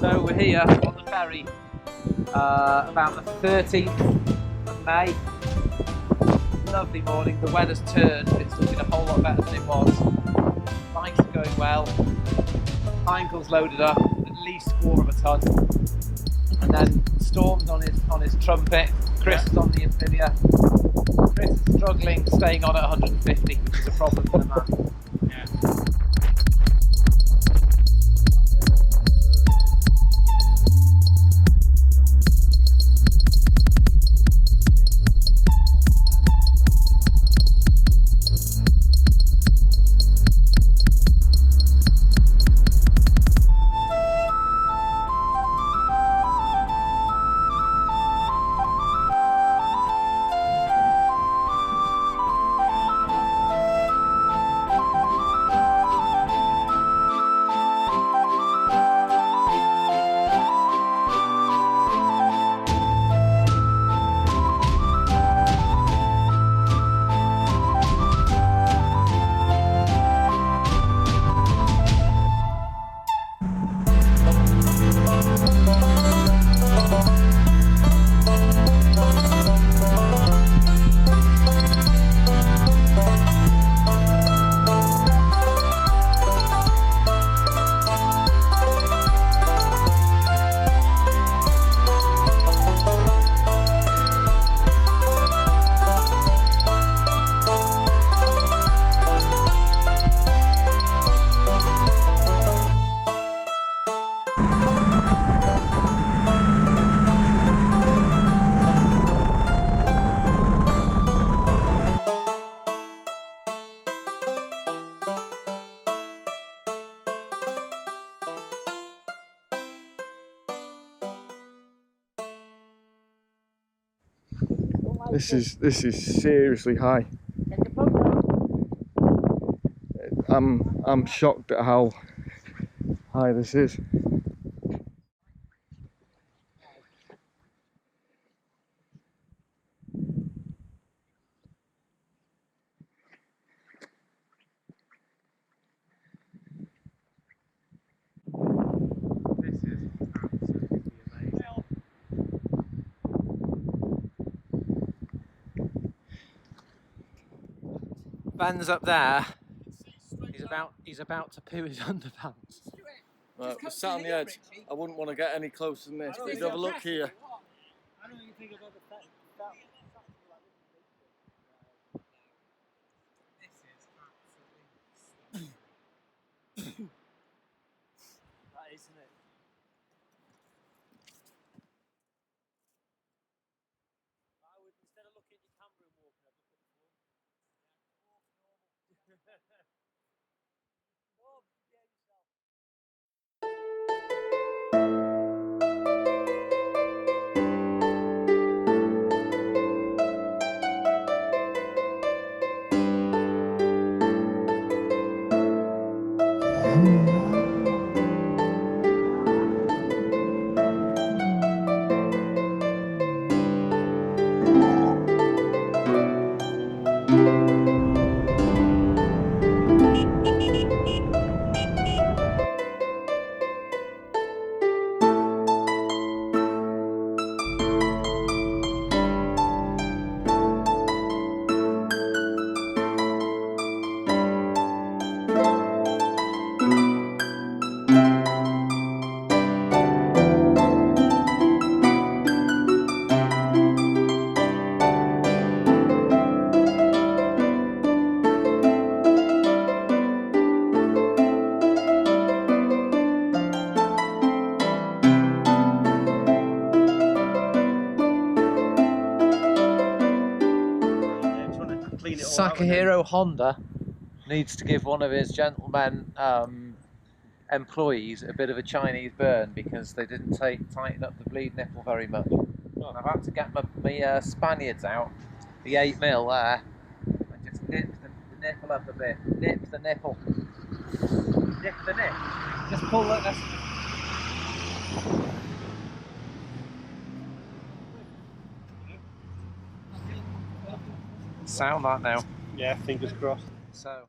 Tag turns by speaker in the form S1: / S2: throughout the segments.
S1: So we're here on the ferry about the 13th of May. Lovely morning, the weather's turned, it's looking a whole lot better than it was. Bikes are going well, Heinkel's loaded up, at least 1/4 ton. And then Storm's on his trumpet, Chris is on the Amphilia. Chris is struggling, staying on at 150, which is a problem for the man. Yeah.
S2: This is seriously high. I'm shocked at how high this is.
S1: This is absolutely amazing. Ben's up there. He's about to poo his underpants.
S2: Right, we're sat on the edge. I wouldn't want to get any closer than this, but you have a look here.
S3: I don't even think I've ever felt that. This is absolutely stunning. That isn't it? I would, instead of looking at your camera and walking, I'd look at the floor. Yeah, walk normal. Oh, yeah, yourself.
S1: Sakahiro Honda needs to give one of his gentlemen employees a bit of a Chinese burn because they didn't tighten up the bleed nipple very much. Oh. I've had to get my Spaniards out, the 8mm there, and just nip the nipple up a bit. Nip the nipple. Nip the nip. Just pull that. Sound that now.
S3: Yeah, fingers crossed.
S1: So.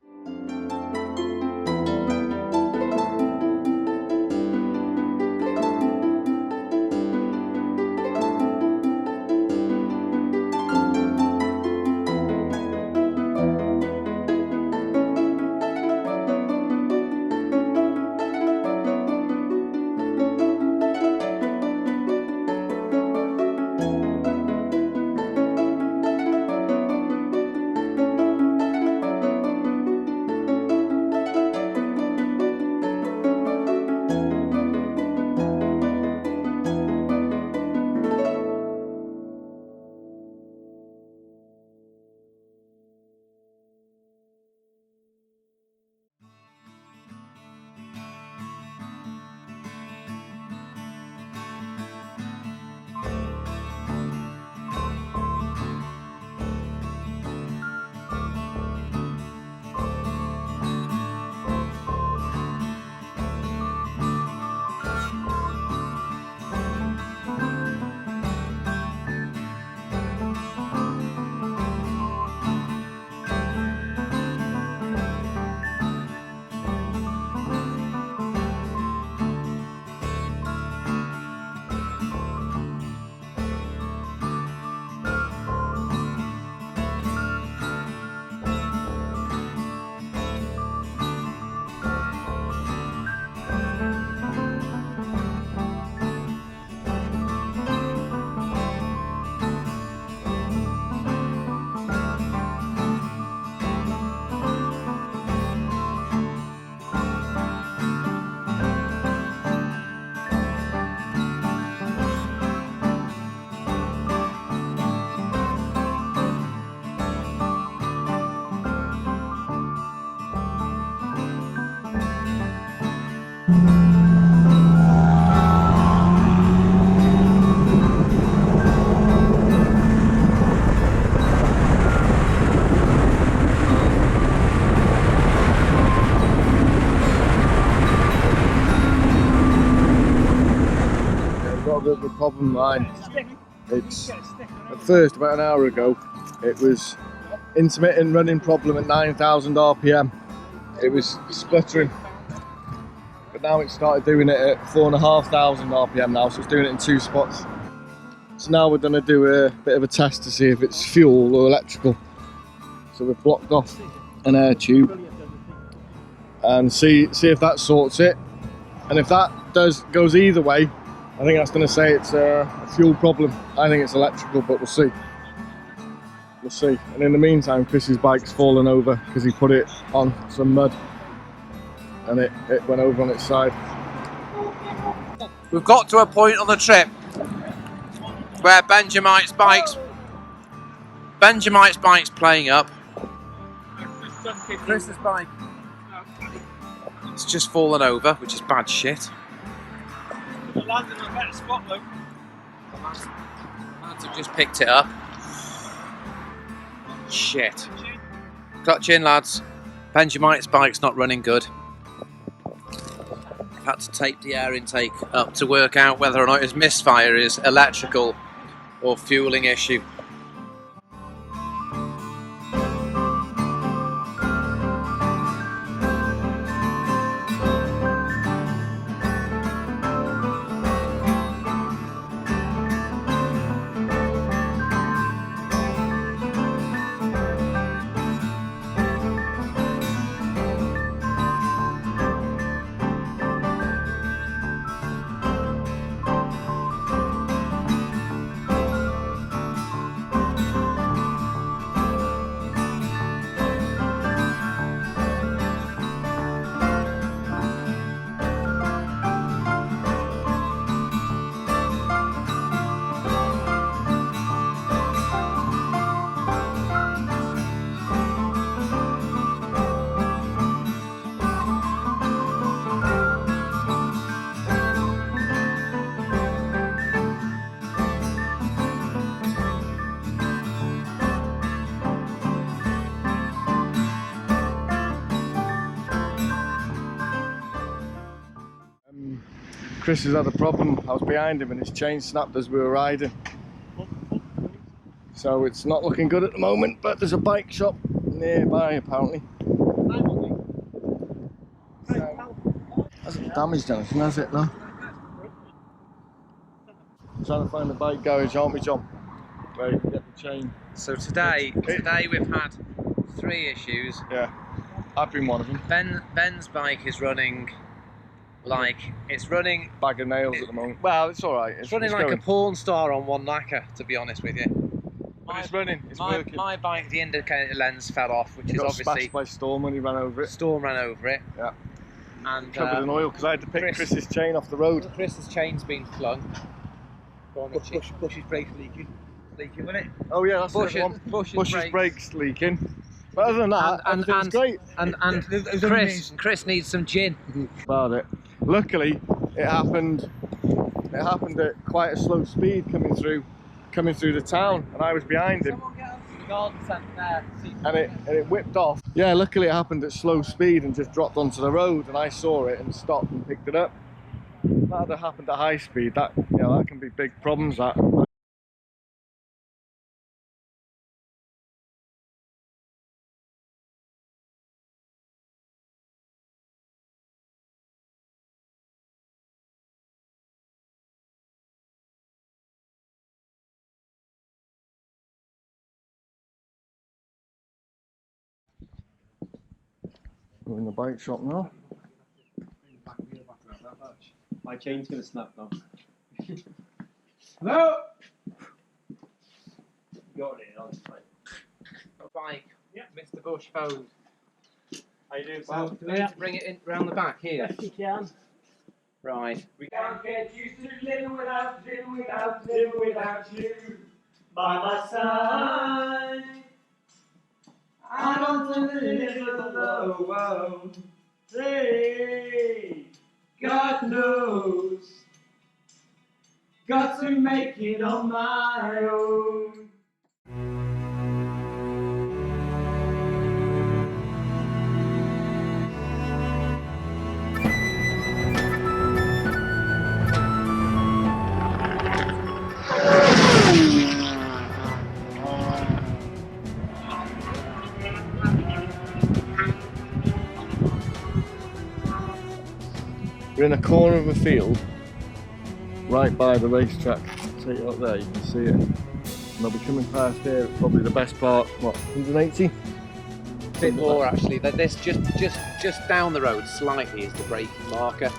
S2: problem of mine. It's at first, about an hour ago, it was intermittent running problem at 9,000 RPM. It was spluttering, but now it started doing it at 4,500 RPM now, so it's doing it in 2 spots. So now we're going to do a bit of a test to see if it's fuel or electrical. So we've blocked off an air tube and see if that sorts it. And if that goes either way, I think that's going to say it's a fuel problem. I think it's electrical, but we'll see. We'll see. And in the meantime, Chris's bike's fallen over because he put it on some mud and it went over on its side.
S1: We've got to a point on the trip where Benjamin's bike's playing up. Chris's bike. It's just fallen over, which is bad shit.
S3: It landed in a better spot though.
S1: Lads have just picked it up. Shit. Clutch in, lads. Benjamin's bike's not running good. I've had to tape the air intake up to work out whether or not his misfire is electrical or fueling issue.
S2: Chris has had a problem. I was behind him and his chain snapped as we were riding. So it's not looking good at the moment, but there's a bike shop nearby apparently. Hasn't damaged anything, has it though? I'm trying to find the bike garage, aren't we, John? Where you can get the chain.
S1: So today we've had 3 issues.
S2: Yeah, I've been one of them.
S1: Ben's bike is running like it's running.
S2: Bag of nails at the moment. Well, it's all right.
S1: It's running like a porn star on one knacker, to be honest with you.
S2: But it's running. It's working.
S1: My bike, the indicator lens fell off, which
S2: It
S1: is
S2: got
S1: obviously
S2: smashed by Storm when he ran over it.
S1: Storm ran over it.
S2: Yeah.
S1: And
S2: Covered in oil because I had to pick Chris's chain off the road.
S1: Chris's chain's been flung. Go on,
S3: Bush's brakes leaking, wasn't it?
S2: Oh yeah, that's the other one. Bush's brakes leaking. But other than that, everything's great.
S1: And Chris needs some gin.
S2: About it. Luckily, it happened at quite a slow speed coming through the town, and I was behind him.
S1: Someone get up to the garden centre there.
S2: And it whipped off. Yeah, luckily it happened at slow speed and just dropped onto the road, and I saw it and stopped and picked it up. If that had happened at high speed, that can be big problems. That. We're in the bike shop now.
S3: My chain's gonna snap now.
S1: Hello.
S3: Got it. I'll just
S1: Bike.
S3: Yeah.
S1: Mr. Bush phoned.
S3: How you doing,
S1: Well,
S3: Sam?
S1: do we need to bring it in round the back here?
S3: Yes, you can.
S1: Right.
S3: We can't get used to living without you by my side. I want to live alone. Hey, God knows, got to make it on my own.
S2: We're in a corner of a field right by the racetrack. Take it up there, you can see it. And they'll be coming past here at probably the best part, what, 180?
S1: A bit more actually. This just down the road slightly is the braking marker.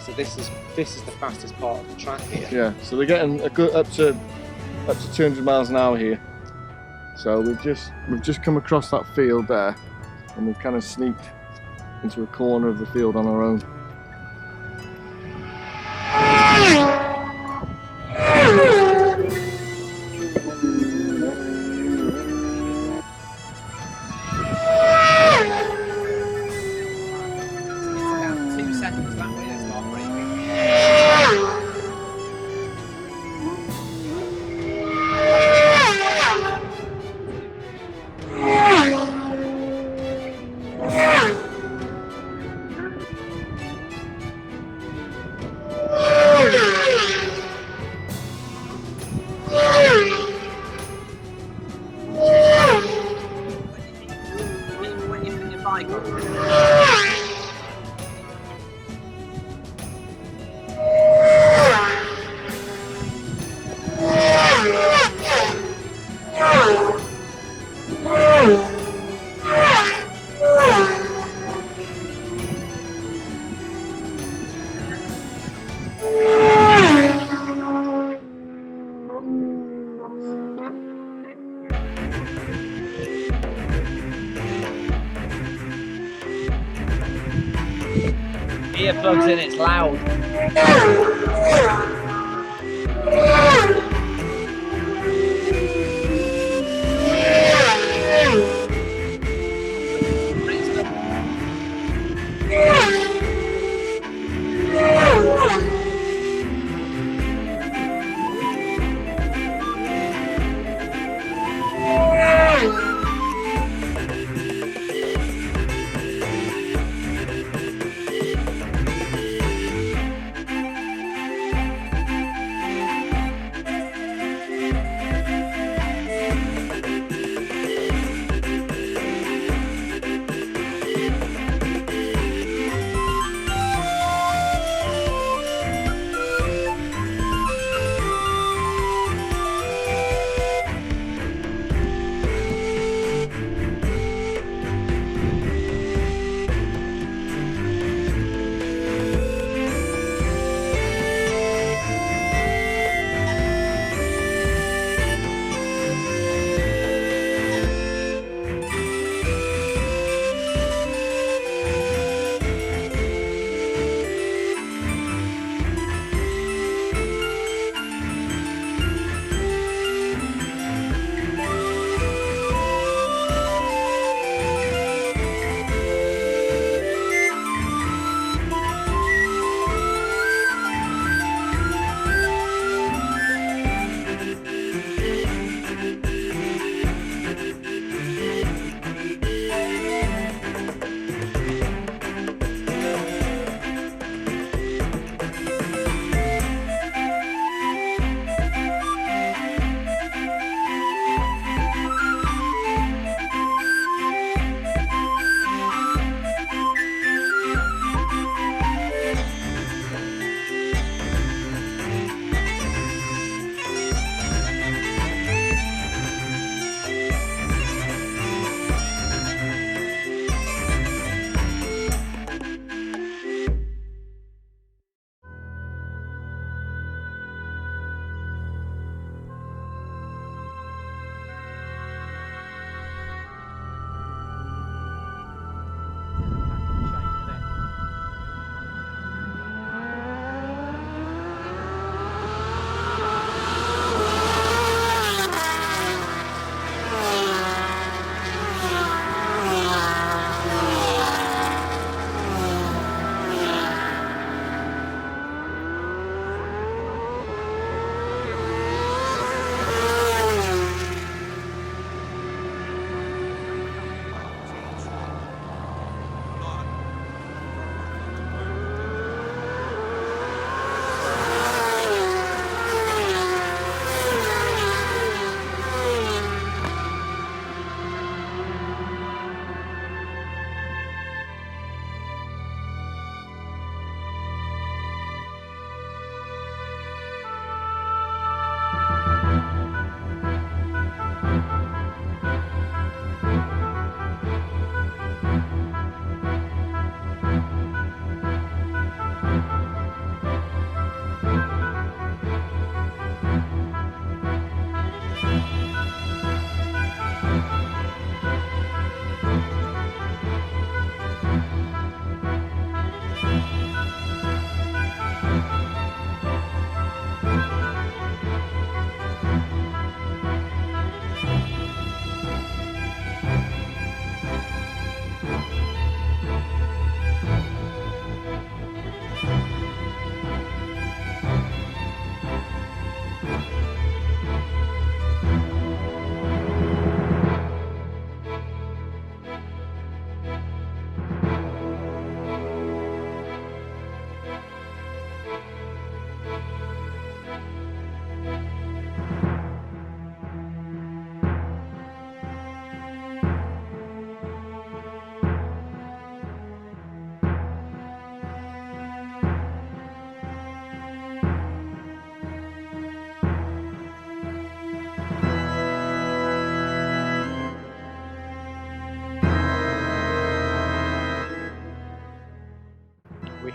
S1: So this is the fastest part of the track here.
S2: Yeah, so they're getting a good up to 200 miles an hour here. So we've just come across that field there, and we've kind of sneaked into a corner of the field on our own.
S1: About 2 seconds that way, they start braking. When you put your bike on. Earplugs in, it's loud.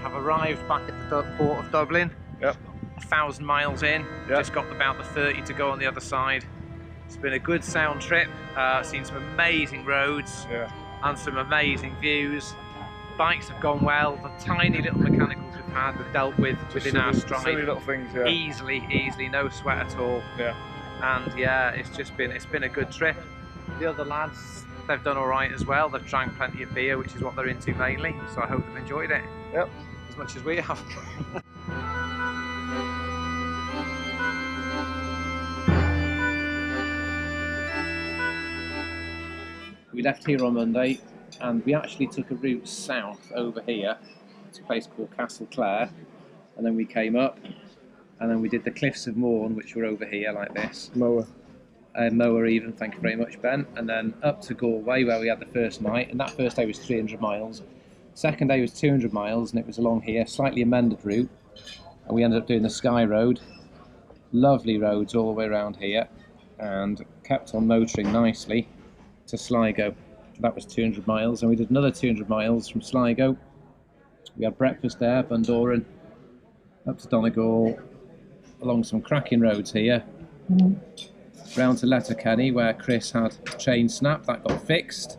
S1: have arrived back at the port of Dublin.
S2: Yep.
S1: 1,000 miles in.
S2: Yep.
S1: Just got about the 30 to go on the other side. It's been a good sound trip. Seen some amazing roads and some amazing views. Bikes have gone well. The tiny little mechanicals we've had, we've dealt with within our stride.
S2: Silly little things,
S1: Easily, no sweat at all.
S2: Yeah.
S1: And yeah, it's been a good trip. The other lads, they've done all right as well. They've drank plenty of beer, which is what they're into mainly. So I hope they've enjoyed it.
S2: Yep.
S1: As much as we have. We left here on Monday, and we actually took a route south over here to a place called Castle Clare, and then we came up, and then we did the Cliffs of Mourne, which were over here like this.
S2: Mower.
S1: Mower even, thank you very much, Ben. And then up to Galway, where we had the first night, and that first day was 300 miles. Second day was 200 miles, and it was along here, slightly amended route, and we ended up doing the Skye Road. Lovely roads all the way around here, and kept on motoring nicely to Sligo. That was 200 miles, and we did another 200 miles from Sligo. We had breakfast there, Bundoran, up to Donegal, along some cracking roads here, round to Letterkenny, where Chris had a chain snap, that got fixed,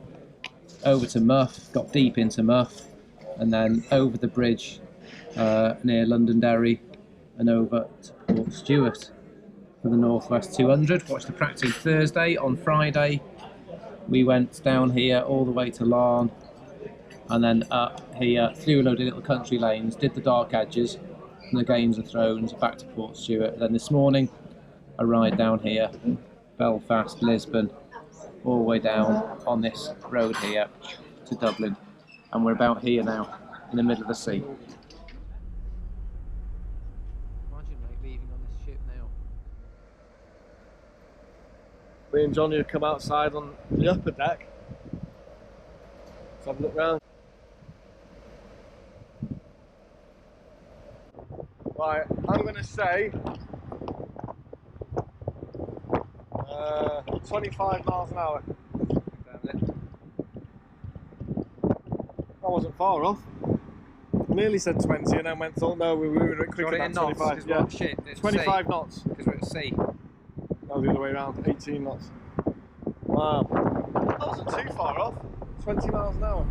S1: over to Muff, got deep into Muff, and then over the bridge near Londonderry and over to Portstewart for the Northwest 200. Watched the practice Thursday. On Friday we went down here all the way to Larne, and then up here through a load of little country lanes, did the dark edges and the Games of Thrones, back to Portstewart. Then this morning a ride down here, Belfast, Lisbon, all the way down on this road here to Dublin, and we're about here now in the middle of the sea. Imagine, mate, leaving on this ship now.
S2: Me and Johnny have come outside on the upper deck. Let's have a look round. Right, I'm going to say 25 miles an hour. I wasn't far off. I nearly said 20 and then went, oh no, we were a bit quicker than 25.
S1: Yeah. Shit,
S2: 25 knots.
S1: Because we're at sea.
S2: No, the other way around, 18 knots. Wow. That wasn't too far off. 20 miles an hour.